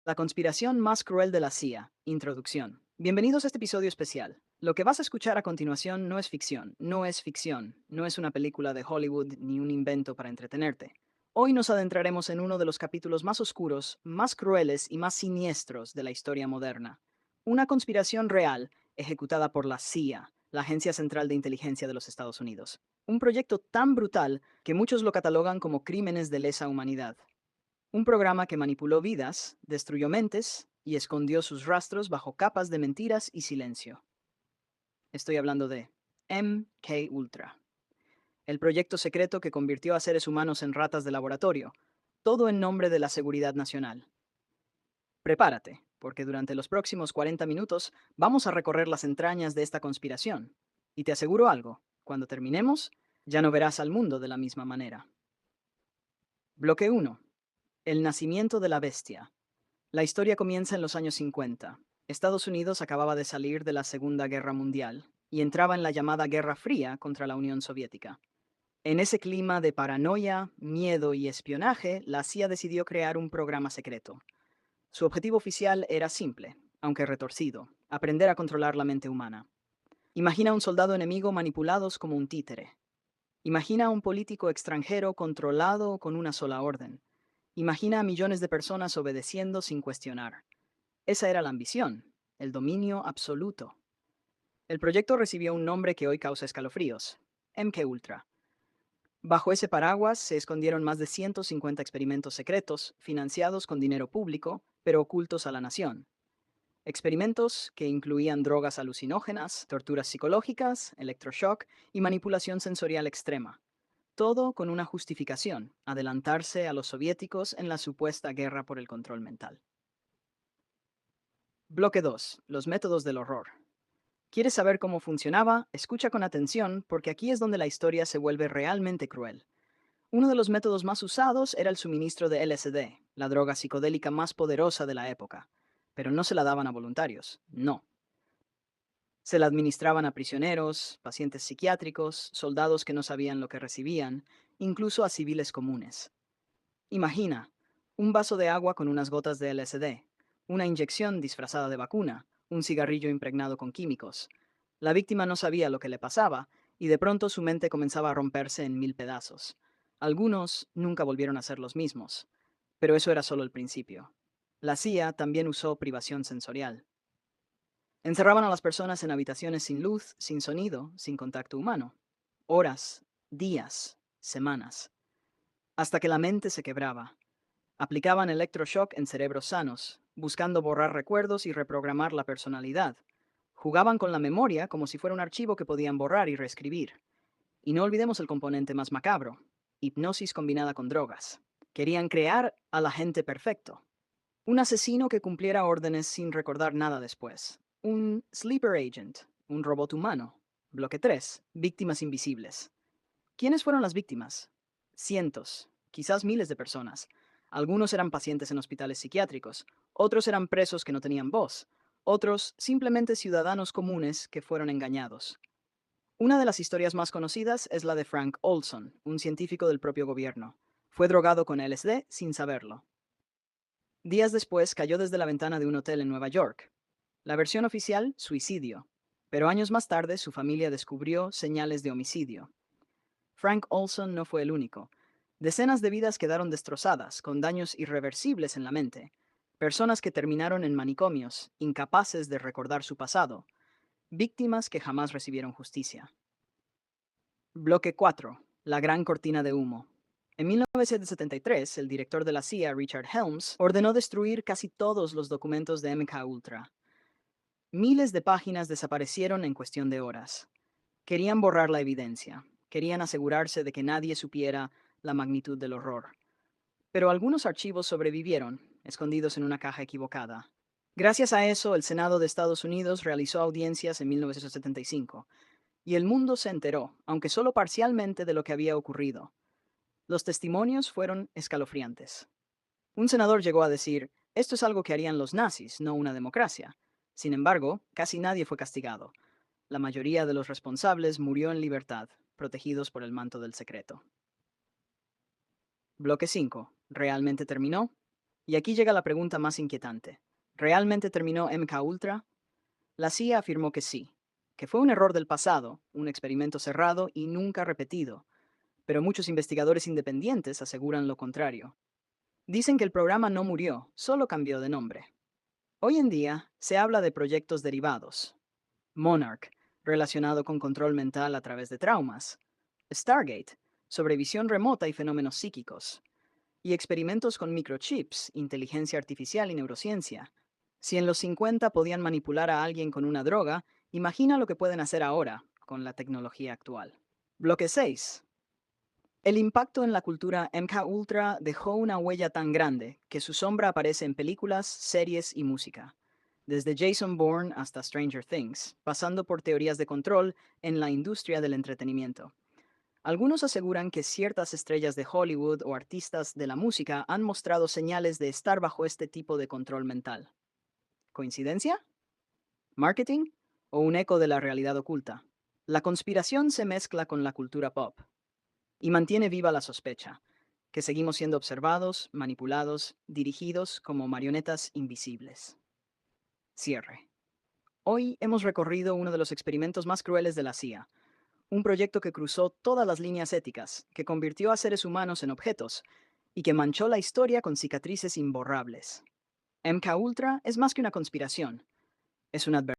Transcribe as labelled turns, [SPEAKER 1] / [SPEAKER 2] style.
[SPEAKER 1] La conspiración más cruel de la CIA. Introducción. Bienvenidos a este episodio especial. Lo que vas a escuchar a continuación no es ficción, no es una película de Hollywood ni un invento para entretenerte. Hoy nos adentraremos en uno de los capítulos más oscuros, más crueles y más siniestros de la historia moderna. Una conspiración real ejecutada por la CIA, la Agencia Central de Inteligencia de los Estados Unidos. Un proyecto tan brutal que muchos lo catalogan como crímenes de lesa humanidad. Un programa que manipuló vidas, destruyó mentes y escondió sus rastros bajo capas de mentiras y silencio. Estoy hablando de MK Ultra, el proyecto secreto que convirtió a seres humanos en ratas de laboratorio, todo en nombre de la seguridad nacional. Prepárate, porque durante los próximos 40 minutos vamos a recorrer las entrañas de esta conspiración. Y te aseguro algo, cuando terminemos, ya no verás al mundo de la misma manera. Bloque 1. El nacimiento de la bestia. La historia comienza en los años 50. Estados Unidos acababa de salir de la Segunda Guerra Mundial y entraba en la llamada Guerra Fría contra la Unión Soviética. En ese clima de paranoia, miedo y espionaje, la CIA decidió crear un programa secreto. Su objetivo oficial era simple, aunque retorcido: aprender a controlar la mente humana. Imagina a un soldado enemigo manipulados como un títere. Imagina a un político extranjero controlado con una sola orden. Imagina a millones de personas obedeciendo sin cuestionar. Esa era la ambición, el dominio absoluto. El proyecto recibió un nombre que hoy causa escalofríos: MK Ultra. Bajo ese paraguas se escondieron más de 150 experimentos secretos, financiados con dinero público, pero ocultos a la nación. Experimentos que incluían drogas alucinógenas, torturas psicológicas, electroshock y manipulación sensorial extrema. Todo con una justificación: adelantarse a los soviéticos en la supuesta guerra por el control mental. Bloque 2. Los métodos del horror. ¿Quieres saber cómo funcionaba? Escucha con atención, porque aquí es donde la historia se vuelve realmente cruel. Uno de los métodos más usados era el suministro de LSD, la droga psicodélica más poderosa de la época. Pero no se la daban a voluntarios, no. Se la administraban a prisioneros, pacientes psiquiátricos, soldados que no sabían lo que recibían, incluso a civiles comunes. Imagina, un vaso de agua con unas gotas de LSD, una inyección disfrazada de vacuna, un cigarrillo impregnado con químicos. La víctima no sabía lo que le pasaba, y de pronto su mente comenzaba a romperse en mil pedazos. Algunos nunca volvieron a ser los mismos, pero eso era solo el principio. La CIA también usó privación sensorial. Encerraban a las personas en habitaciones sin luz, sin sonido, sin contacto humano. Horas, días, semanas, hasta que la mente se quebraba. Aplicaban electroshock en cerebros sanos, buscando borrar recuerdos y reprogramar la personalidad. Jugaban con la memoria como si fuera un archivo que podían borrar y reescribir. Y no olvidemos el componente más macabro: hipnosis combinada con drogas. Querían crear al agente perfecto, un asesino que cumpliera órdenes sin recordar nada después. Un sleeper agent, un robot humano. Bloque 3. Víctimas invisibles. ¿Quiénes fueron las víctimas? Cientos, quizás miles de personas. Algunos eran pacientes en hospitales psiquiátricos, otros eran presos que no tenían voz, otros simplemente ciudadanos comunes que fueron engañados. Una de las historias más conocidas es la de Frank Olson, un científico del propio gobierno. Fue drogado con LSD sin saberlo. Días después cayó desde la ventana de un hotel en Nueva York. La versión oficial: suicidio. Pero años más tarde su familia descubrió señales de homicidio. Frank Olson no fue el único. Decenas de vidas quedaron destrozadas, con daños irreversibles en la mente. Personas que terminaron en manicomios, incapaces de recordar su pasado. Víctimas que jamás recibieron justicia. Bloque 4. La gran cortina de humo. En 1973, el director de la CIA, Richard Helms, ordenó destruir casi todos los documentos de MK Ultra. Miles de páginas desaparecieron en cuestión de horas. Querían borrar la evidencia. Querían asegurarse de que nadie supiera la magnitud del horror. Pero algunos archivos sobrevivieron, escondidos en una caja equivocada. Gracias a eso, el Senado de Estados Unidos realizó audiencias en 1975, y el mundo se enteró, aunque solo parcialmente, de lo que había ocurrido. Los testimonios fueron escalofriantes. Un senador llegó a decir: esto es algo que harían los nazis, no una democracia. Sin embargo, casi nadie fue castigado. La mayoría de los responsables murió en libertad, protegidos por el manto del secreto. Bloque 5. ¿Realmente terminó? Y aquí llega la pregunta más inquietante. ¿Realmente terminó MK Ultra? La CIA afirmó que sí, que fue un error del pasado, un experimento cerrado y nunca repetido, pero muchos investigadores independientes aseguran lo contrario. Dicen que el programa no murió, solo cambió de nombre. Hoy en día se habla de proyectos derivados. Monarch, relacionado con control mental a través de traumas. Stargate, sobre visión remota y fenómenos psíquicos. Y experimentos con microchips, inteligencia artificial y neurociencia. Si en los 50 podían manipular a alguien con una droga, imagina lo que pueden hacer ahora con la tecnología actual. Bloque 6. El impacto en la cultura MK Ultra dejó una huella tan grande que su sombra aparece en películas, series y música. Desde Jason Bourne hasta Stranger Things, pasando por teorías de control en la industria del entretenimiento. Algunos aseguran que ciertas estrellas de Hollywood o artistas de la música han mostrado señales de estar bajo este tipo de control mental. ¿Coincidencia? ¿Marketing? ¿O un eco de la realidad oculta? La conspiración se mezcla con la cultura pop y mantiene viva la sospecha, que seguimos siendo observados, manipulados, dirigidos como marionetas invisibles. Cierre. Hoy hemos recorrido uno de los experimentos más crueles de la CIA, un proyecto que cruzó todas las líneas éticas, que convirtió a seres humanos en objetos y que manchó la historia con cicatrices imborrables. MK Ultra es más que una conspiración, es una advertencia.